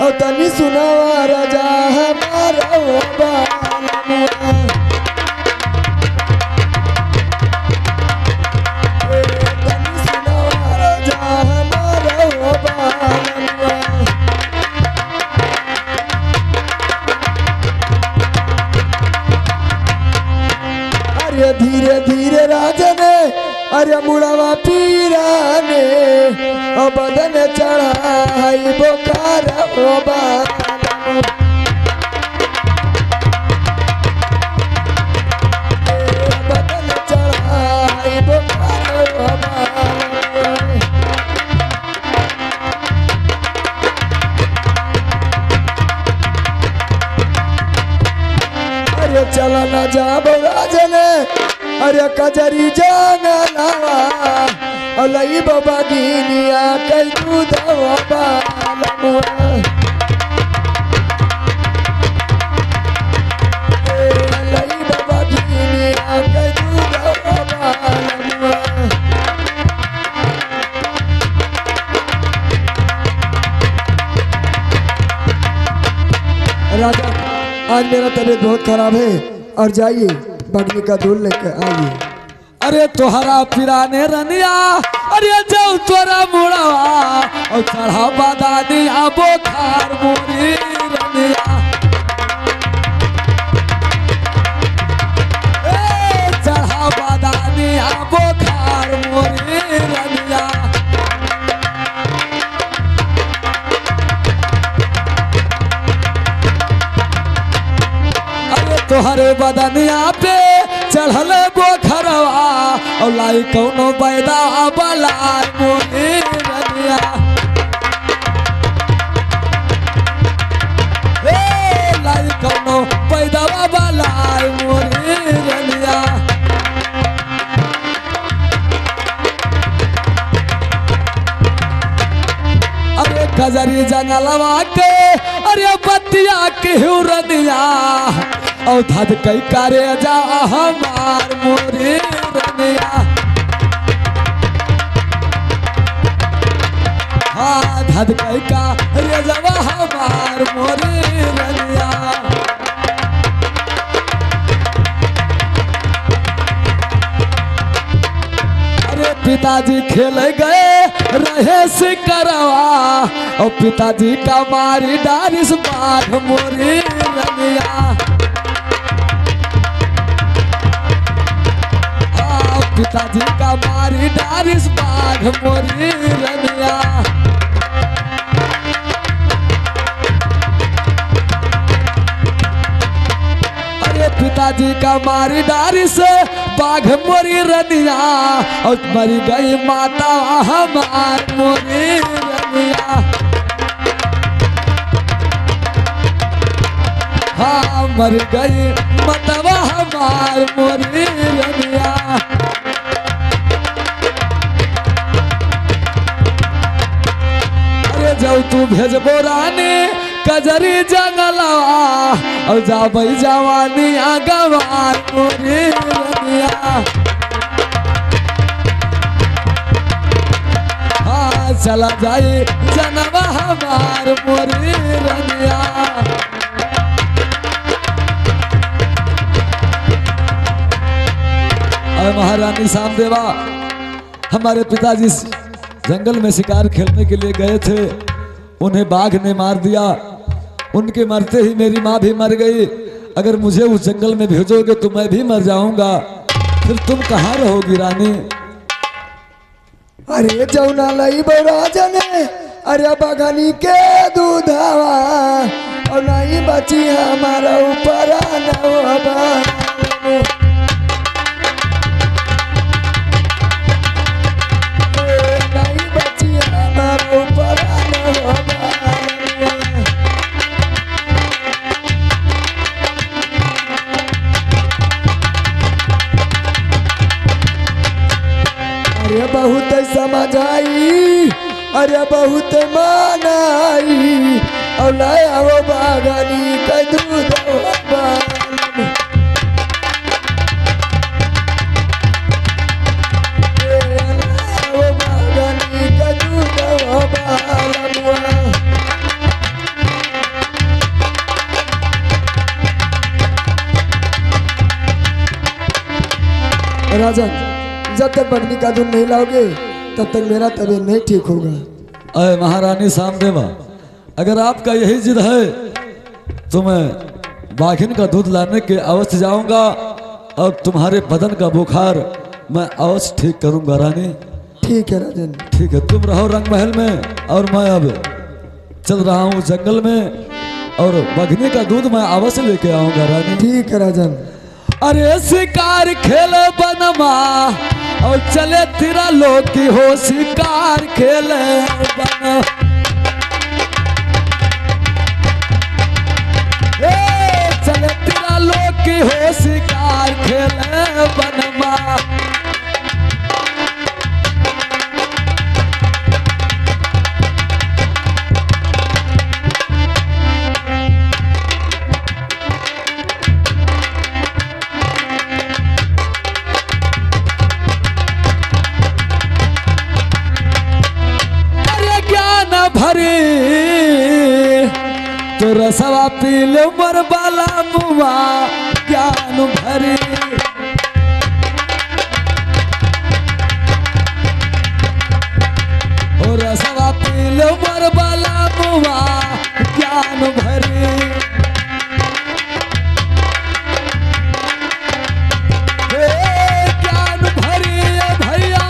और तनी सुनावा राजा हमारा ओ बालमुआ तनी सुनावा राजा हमारा ओ बालमुआ अरे धीरे धीरे राजा ने अरे मुड़ावा पीरा ने बदन चढ़ाई बोकार ओ बालमुआ बदन चढ़ाई बोकार ओ बालमुआ अरे चला ना जाब राजने अरे कजरी जाना लावा अलई बाबा गिनिया कई दूध बालमुआ अलई बाबा गिनिया कई दूध बालमुआ राजा आज मेरा तबीयत बहुत खराब है और जाइए बगनी का दूध लेकर आइए। अरे तोहरा पिराने रनिया अरे जाऊ तोरा मुड़ावा और चढ़ा बादानिया बोखार मोरी रनिया चढ़ा बादानिया बोखार मोरी रनिया तोहरे बदनिया पे चढ़ल बोखरवा और लाई कौनो बैदा बलार मोरी रनिया लाई कौनो बैदा बलार मोरी रनिया अरे कजरी जंगलवा के अरे बतिया के रनिया और धद कई करे जा हमार मोरी रनिया हाँ धद कई का रे जवा हमार मोरी रनिया अरे पिताजी खेल गए रहे सिकरवा और पिताजी का मारी डारिस बाघ मोरी रनिया पिताजी का मारी डारिस बाघ मोरी रनिया अरे पिताजी का मारी डारिस बाघ मोरी रनिया और मरी गई माता हमार मोरी रनिया हाँ मर गई मतवा हमार मोरी रनिया जाऊ तू भेजबो रानी कजरी जंगलवा और जाबई जवानी गवार मोरी रनिया हाँ चला जाई जनवा हमार मोरी रनिया और महारानी सामदेवा हमारे पिताजी जंगल में शिकार खेलने के लिए गए थे, उन्हें बाघ ने मार दिया। उनके मरते ही मेरी माँ भी मर गई। अगर मुझे उस जंगल में भेजोगे तो मैं भी मर जाऊंगा, फिर तुम कहाँ रहोगी रानी? अरे जौना लई राजने अरे बगनी के दूधावा और नहीं बची हमारा ऊपर अरे बहुत समझ आई, अरे बहुत मानाई और लाया वो बागनी का दूध राजन जब तक बगनी का दूध नहीं लाओगे तब तक मेरा तबीयत नहीं ठीक होगा। अरे महारानी सामदेवा, अगर आपका यही जिद है तो मैं बाघिन का दूध लाने के अवश्य जाऊंगा और तुम्हारे बदन का बुखार मैं अवश्य ठीक करूंगा रानी। ठीक है राजन। ठीक है, तुम रहो रंग महल में और मैं अब चल रहा हूँ जंगल में और बघनी का दूध मैं अवश्य लेके आऊंगा रानी। ठीक है राजन। अरे शिकार खेले बनमा और चले तेरा लोग की हो, शिकार खेले बन चले तेरा लोग की हो, शिकार खेले बनमा। तो रसवा पील मर बाला मुआ ज्ञान भरी। और रसवा पील मर बाला मुआ ज्ञान भरी। ज्ञान भरी भैया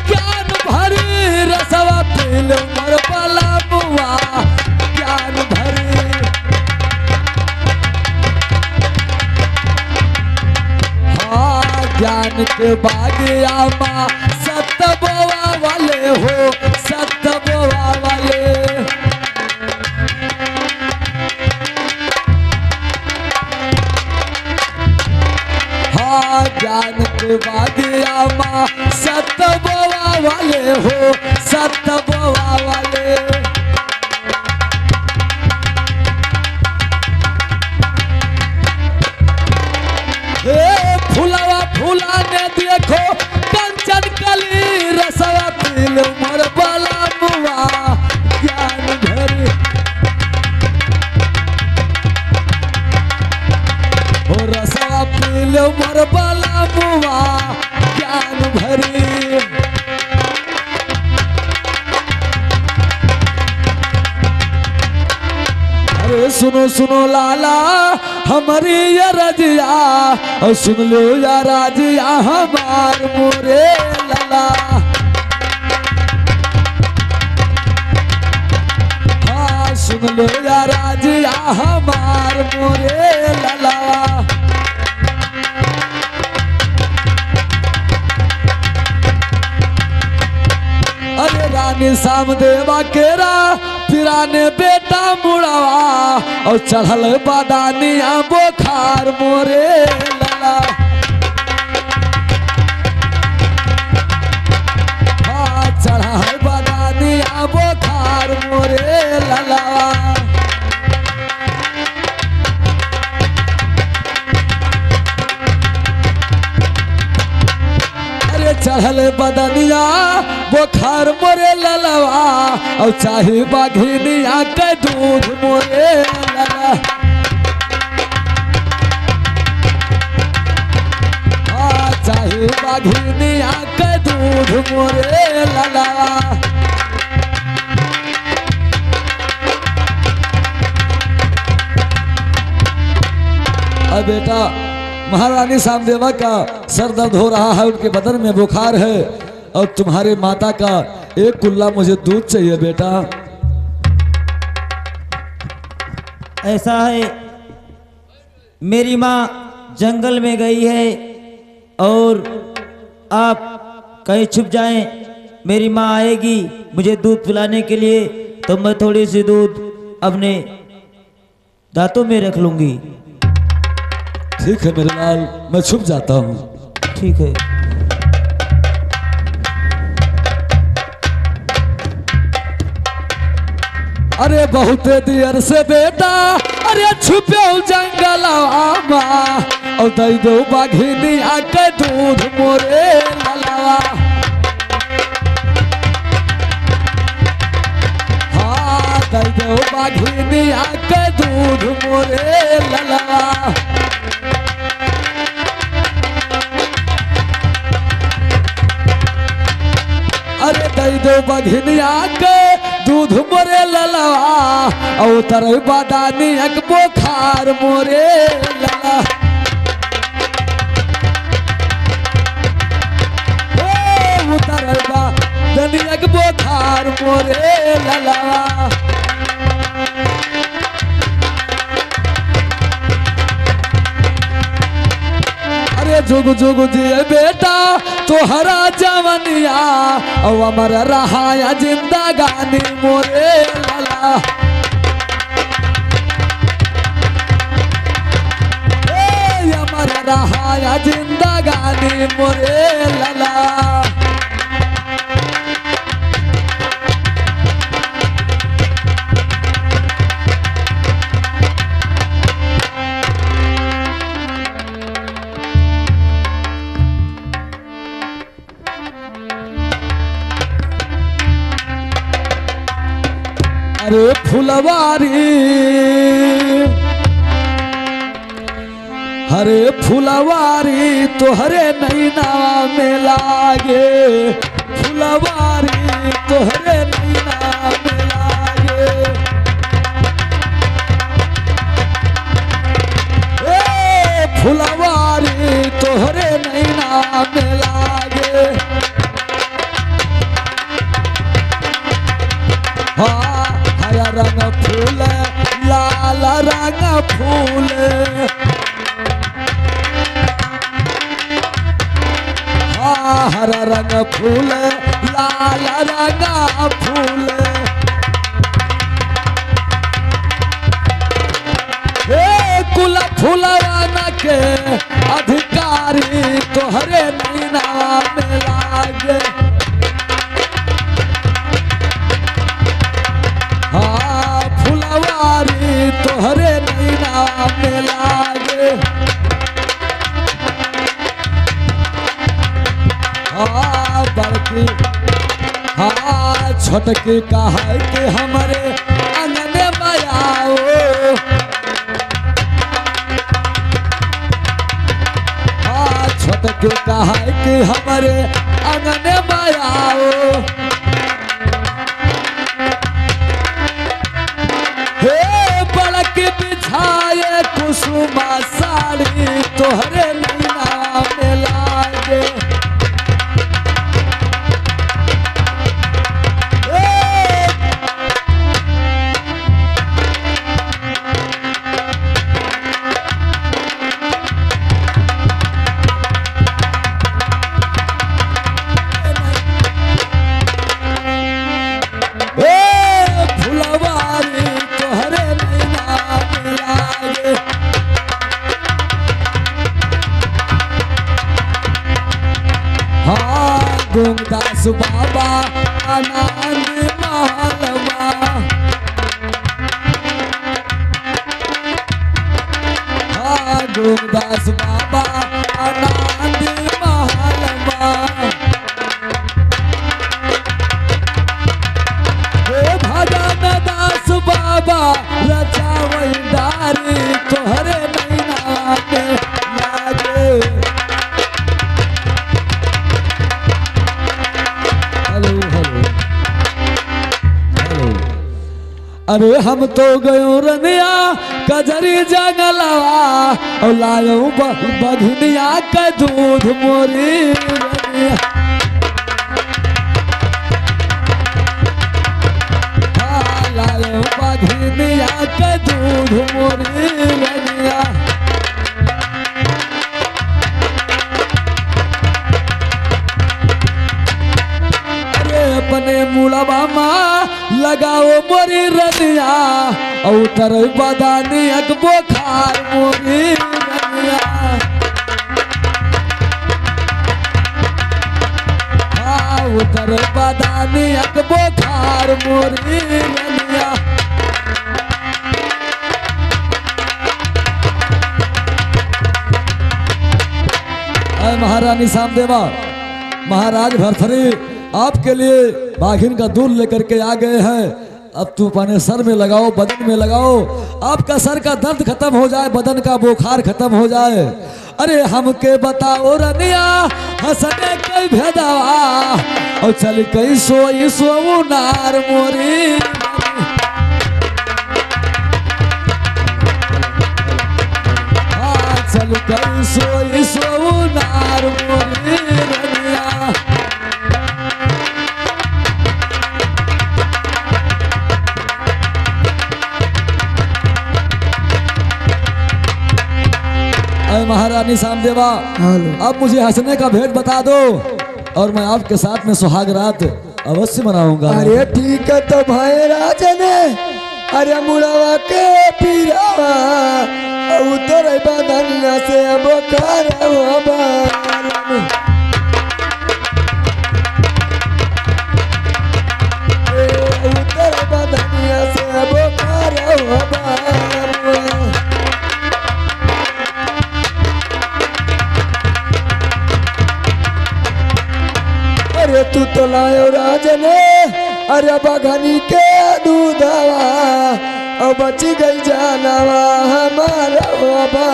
ज्ञान भरी, रसवा पील मर बाला मुआ ज्ञान भरी। ज्ञान के बागिया माँ सतबोआ वाले हो, सतबोआ वाले। हाँ ज्ञान के बागिया माँ सतबोआ वाले हो, सतबोआ वाले। फुलावा फुलाने देखो कंचन कली, रसवा पील मर बाला मुआ ज्ञान भरी। हो रसवा पील मर बाला मुआ ज्ञान भरी। अरे सुनो सुनो लाला हमारी ये रजिया, और सुन लो या राजिया हमार मोरे लाला। हाँ सुन लो या राजिया हमार मोरे लाला। अरे रानी सामदेवा केरा पिराने बेटा मुड़ावा और चढ़ल बादानिया बोखार मोरे लाला। हाँ चढ़ल बादानिया बोखार मोरे लाला। अरे चढ़ल बदनिया बोखार मोरे ललवा और चाहे बाघिनिया के दूध मोरे लला। चाहे बाघिनिया के दूध मोरे लला। अब बेटा महारानी सामदेवा का सर दर्द हो रहा है, उनके बदन में बुखार है और तुम्हारे माता का एक कुल्ला मुझे दूध चाहिए बेटा। ऐसा है मेरी माँ जंगल में गई है और आप कहीं छुप जाएं, मेरी माँ आएगी मुझे दूध पिलाने के लिए, तो मैं थोड़ी सी दूध अपने दांतों में रख लूंगी। ठीक है मेरे लाल, मैं छुप जाता हूँ। ठीक है। अरे बहुत देर से बेटा अरे छुपे जंगलवा और दई दो बाघिनी आके दूध मोरे ललवा। हाँ दई दो बाघिनी आके दूध मोरे ललवा। दो बघनिया के दूध मोरे ललवा और उतर बदानी एक बोखार मोरे लला उतर बदानी एक बोखार मोरे ललवा। अरे जुग जुग जिए बेटा तोहरा जवनिया और अमर रहाया जिंदगानी मोरे लला। अमर रहाया जिंदगानी मोरे लला। अरे फुलवारी हरे फुलवारी तोहरे नैना में लागे फुलवारी तोहरे नैना में लागे। ए फुलवारी तोहरे नैना में लागे। हाँ हरा रंग फूल लाल रंग फूल हाँ हरा रंग फूल लाल रंग फूल। कुल फूलवान के अधिकारी तोहरे नैना में लागे। हाँ फुलवारी तोहरे नैना में लागे। हाँ बड़की हाँ छोटकी कहा के हमारे अंगन में आओ। हाँ छोटकी कहा के हमारे अंगन में आओ। बिछाए कुसुमा साड़ी तोहरे नैना में लागे। फुलवारी तोहरे नैना में लागे। हाँ गुमदास बाबा आनंद महलवा। हाँ गुमदास बाबा आनंद महलवा। भजन दास बाबा रचावैदारी तोहरे नैना में लागे। Hello hello hello. अरे हम तो गयो रनिया कजरी जंगलवा और लायो बघनिया के दूध मोरी रनिया। लायो बघनिया के दूध मोरी रनिया। अरे अपने मुड़वा माँ लगाओ मोरी रनिया और उतर बदानी एक बोखार मोरी रनिया। हाँ उतर बदानी एक बोखार मोरी रनिया। महारानी सामदेवा महाराज भरथरी आपके लिए बाघिन का दूध लेकर के आ गए हैं। अब तू अपने सर में लगाओ बदन में लगाओ आपका सर का दर्द खत्म हो जाए बदन का बुखार खत्म हो जाए। अरे हमके बताओ रनिया हंसने के भेदवा और चल कई सोई सोऊ नार मोरी चल कई सोई सोऊ नार मोरी रनिया। महारानी सामदेवा अब मुझे हंसने का भेद बता दो और मैं आपके साथ में सुहाग रात अवश्य मनाऊंगा। अरे ठीक है तो भाई राजन अरे मुड़वा के पीरावा उतर बदनिया से बोकार हो बालन उतर बदनिया से बोकार हो बालन। अरे तू तो लायो राजन अरे बघनी के दूधवा और बच गई जानवा हमारा बाबा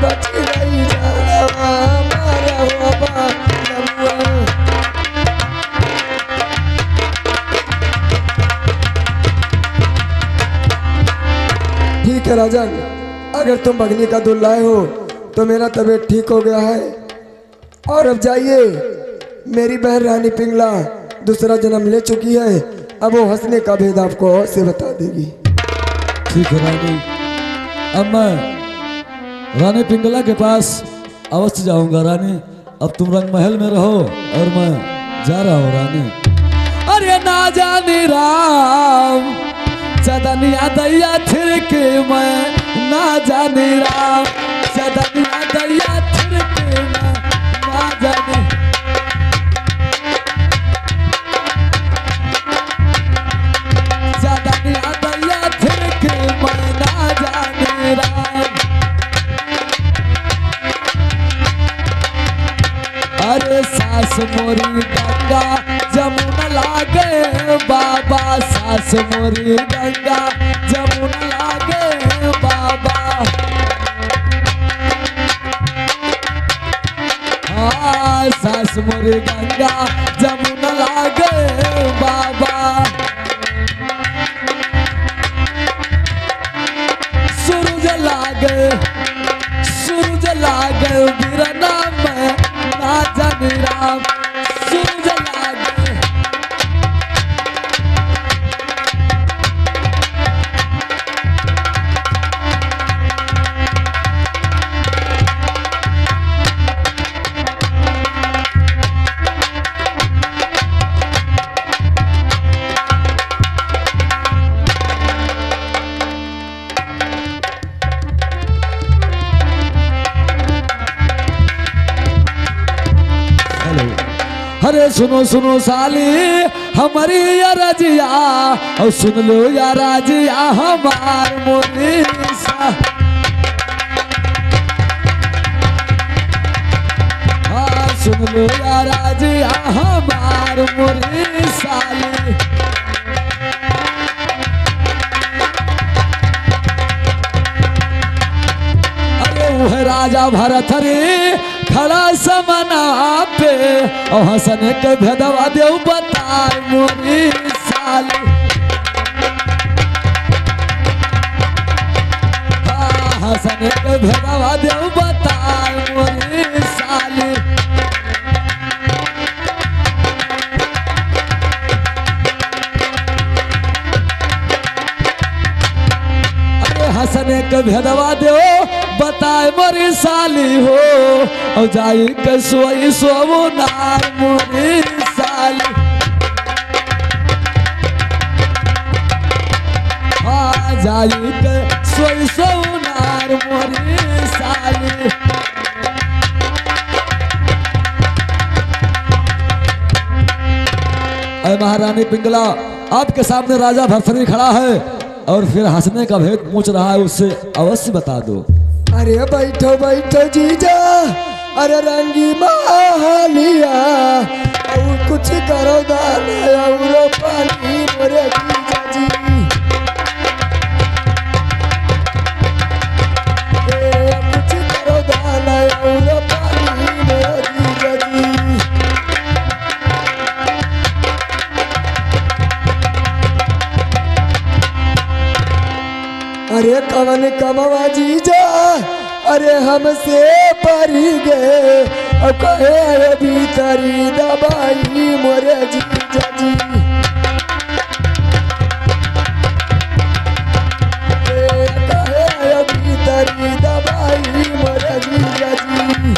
बच गई जानवा हमारा बाबा। ठीक है राजन अगर तुम बगनी का दूध लाए हो तो मेरा तबीयत ठीक हो गया है और अब जाइए मेरी बहन रानी पिंगला दूसरा जन्म ले चुकी है अब वो हंसने का भेद आपको और से बता देगी। ठीक है रानी अब मैं रानी पिंगला के पास अवश्य जाऊंगा। रानी अब तुम रंग महल में रहो और मैं जा रहा हूँ रानी। अरे ना जाने राम चदनिया दैया थिर के मैं ना जाने राम चदनिया दैया थिर के मैं ना जाने चदनिया दैया थिर के मैं ना जाने राम। अरे सास मोरी गंगा जमुना लागे बाबा सास मोरी गंगा जमुना लागे बाबा। हाँ सास मोरी गंगा जमुना लागे बाबा। सूरज लागे बिरना में ना जाने राम सूरज लागे। अरे सुनो सुनो साली हमारी या रजिया और सुन लो या राजिया हमार मोरी सा। हाँ सुन लो या राजिया हमार मोरी साली। अरे वह राजा भरत रे खड़ा समना पे और हंसने के भेदवा देव बतार मोरी साली। हंसने के भेदवा देव बतार मोरी साली। अरे हंसने के भेदवा देव बताए मोरी साली हो और जाई के सोई सोवो नार मोरी साली। हाँ जाई के सोई सोवो नार मोरी साली। अरे महारानी पिंगला आपके सामने राजा भरथरी खड़ा है और फिर हंसने का भेद पूछ रहा है उससे अवश्य बता दो। अरे बैठो बैठो जीजा अरे रंगी मालिया और कुछ करो दाना और पानी मोरे जीजा जी। अरे कवन कमवा जीजा अरे हमसे परी गए अब कहे भीतरी दबाई मोरे जीजा जी कहे भीतरी दबाई मोरे जीजा जी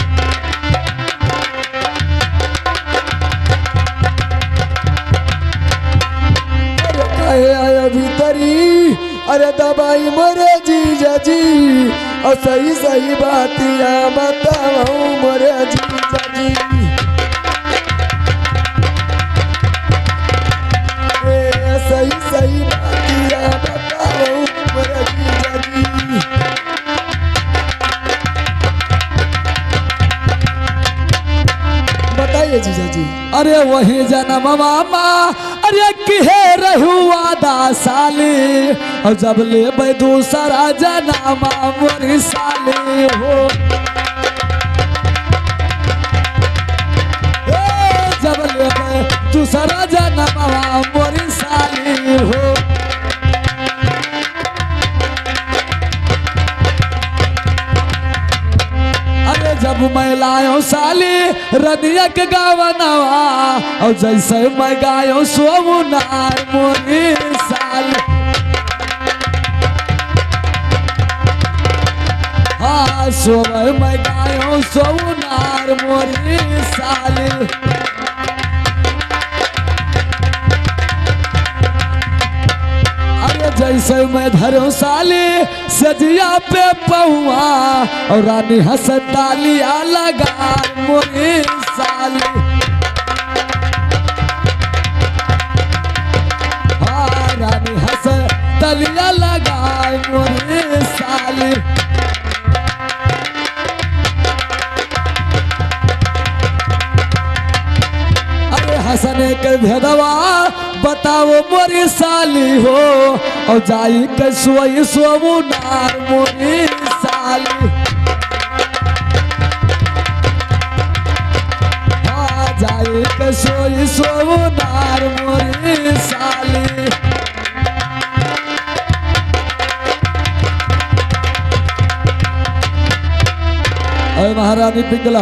भीतरी अरे दबाई मोरे जीजा जी और सही सही बातिया बताऊं मोरे जीजा जी सही सही बातिया बताऊं मोरे जीजा जी बताइए जीजा जी। अरे वही जन्म मामा अरे किहे रहुआ दा साली और जब ले दूसरा जन्म मोरी साली हो जब ले दूसरा जन्म मोरी साली हो जब मैं लायो साली रनिया के गावनवा और जैसे मैं गायो सोमुनार मोरी साली हाँ सोम मैं गायो सोमुनार मोरी साली जैसे मैं धरो साली सजिया पे पहुआ और रानी हंस तालिया लगा मोरी साली हाँ रानी हंस तालिया लगा मोरी साली अरे हंसने के भेदवा बताओ मोरी साली हो और जाई के सोई सोमुनार मोरी साली हाँ जाई के सोई सोमुनार मोरी साली अरे महारानी पिंगला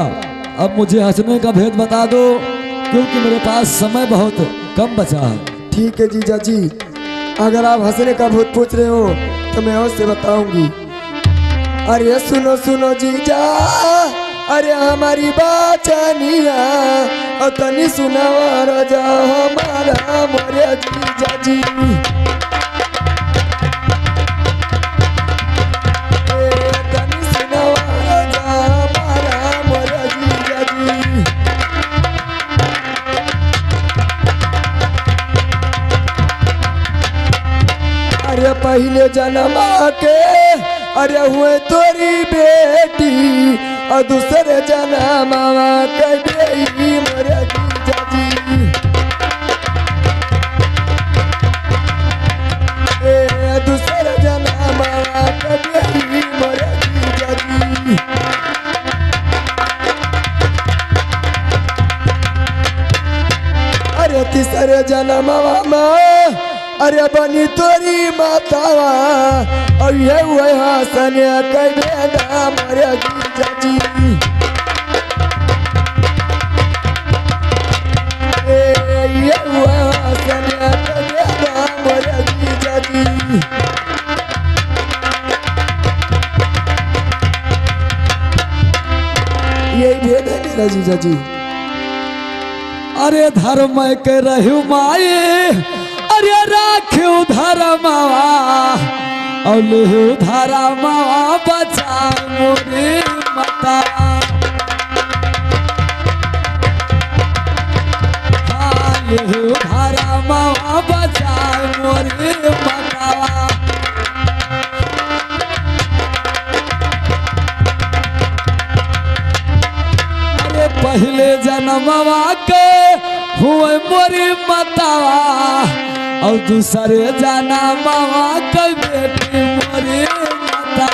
अब मुझे हंसने का भेद बता दो क्योंकि मेरे पास समय बहुत कम बचा है। ठीक है जीजा जी अगर आप हंसने का भूत पूछ रहे हो तो मैं और से बताऊंगी। अरे सुनो सुनो जीजा अरे हमारी बाचनिया और तनी सुनावा राजा हमारा मोरे जीजा जी तनी सुनावा राजा हमारा मोरे जीजा जी अरे पहले जन्मा के अरे हुए तोरी बेटी और दूसरे जन्मा के बेटी मोरे जीजा जी दूसरे जन्मा के बेटी मोरे जीजा जी अरे तीसरे जन्मा अरे बनी तोरी मातावा और ये हुए हंसने के बेटा मोरे जीजा जी ये हुए हंसने के बेटा मोरे जीजा जी यही भेद है मेरा जीजा जी। अरे धर्म के रहु माए अरे राखू धर्मवा और लेहु धर्मवा बचा मोरी माता लेहु धर्मवा बचा मोरी माता अरे पहले जन्मवा के हुए मोरी मातावा और दूसरे जाना मामा के बेटी मोरी माता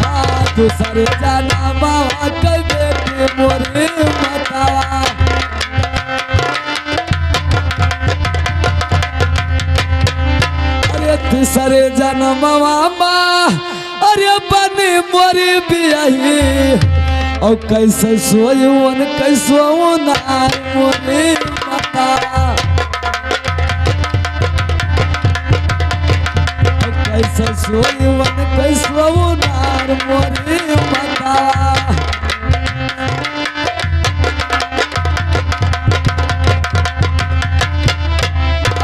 हाँ दूसरे जाना मामा के बेटी मोरी माता मामा अरे बने मोरे बियाही और कैसे सोयुन कैसो नार मोरे माता कैसे सोयुन कैसो नार मोरे माता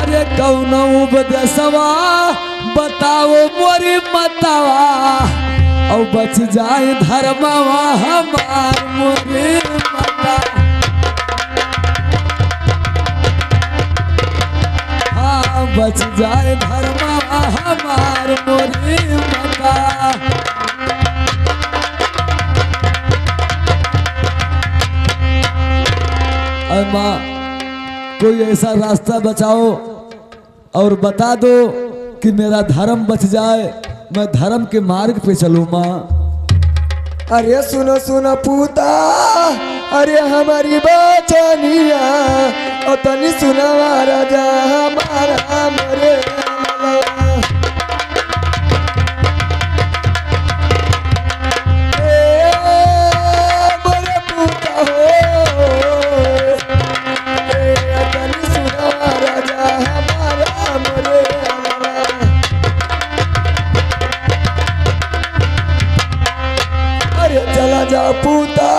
अरे कौन उपदेशवा बताओ मोरी मतवा और बच जाए धर्मवा हमार मोरी मता हाँ बच जाए धर्मवा हमार मोरी मता माँ कोई ऐसा रास्ता बचाओ और बता दो कि मेरा धर्म बच जाए, मैं धर्म के मार्ग पे चलूं माँ। अरे सुनो सुनो पूता, अरे हमारी बचनिया और तनी सुना राजा हमारा मरे पूता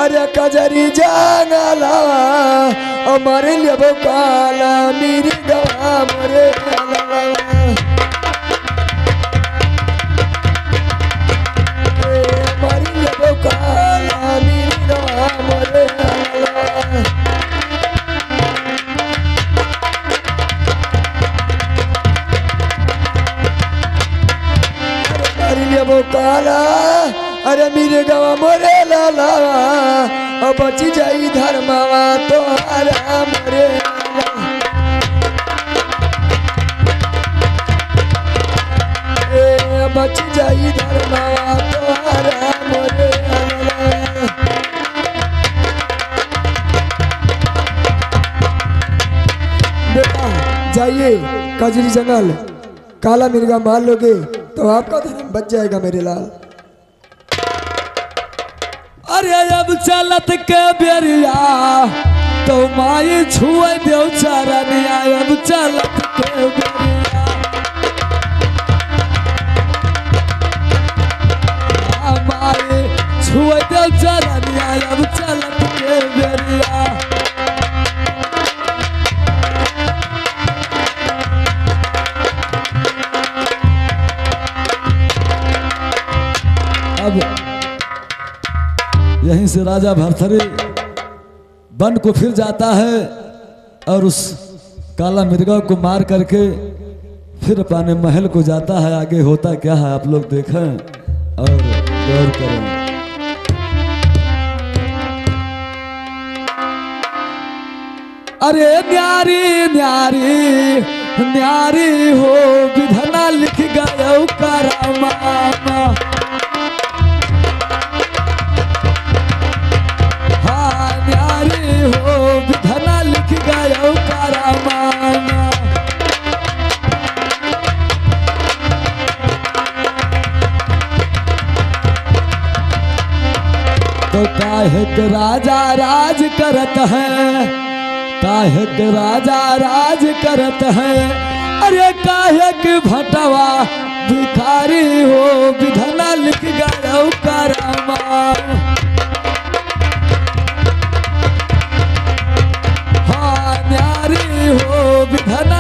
अरे कजरी जंगला हमारे लिए काला मेरी गवा मरे हमारी लिए काला मेरी गवा मरे हमारी लिए काला अरे मेरे गवा मोरे लाला अब बची जाई धर्मवा तो हरा मोरे बची जाई धर्मवा तो हरा मोरे बेटा जाइए कजरी जंगल काला मिर्गा मार लोगे तो आपका धर्म बच जाएगा मेरे लाल। अरे अब चलत के बेरिया तो माई छुए देव चरनिया अब चलत के बेरिया माई छुए देव चरनिया अब चलत के बेरिया अब यहीं से राजा भरथरी वन को फिर जाता है और उस काला मिर्गा को मार करके फिर अपने महल को जाता है। आगे होता क्या है आप लोग देखें और गौर करें। अरे न्यारी न्यारी न्यारी हो विधना लिख गया करामा हो विधना लिख गया करामाना तो काहे के राजा राज करत है, काहे के राजा राज करत है, अरे काहे के भटवा भिखारी हो विधना लिख गया करामा हो विधना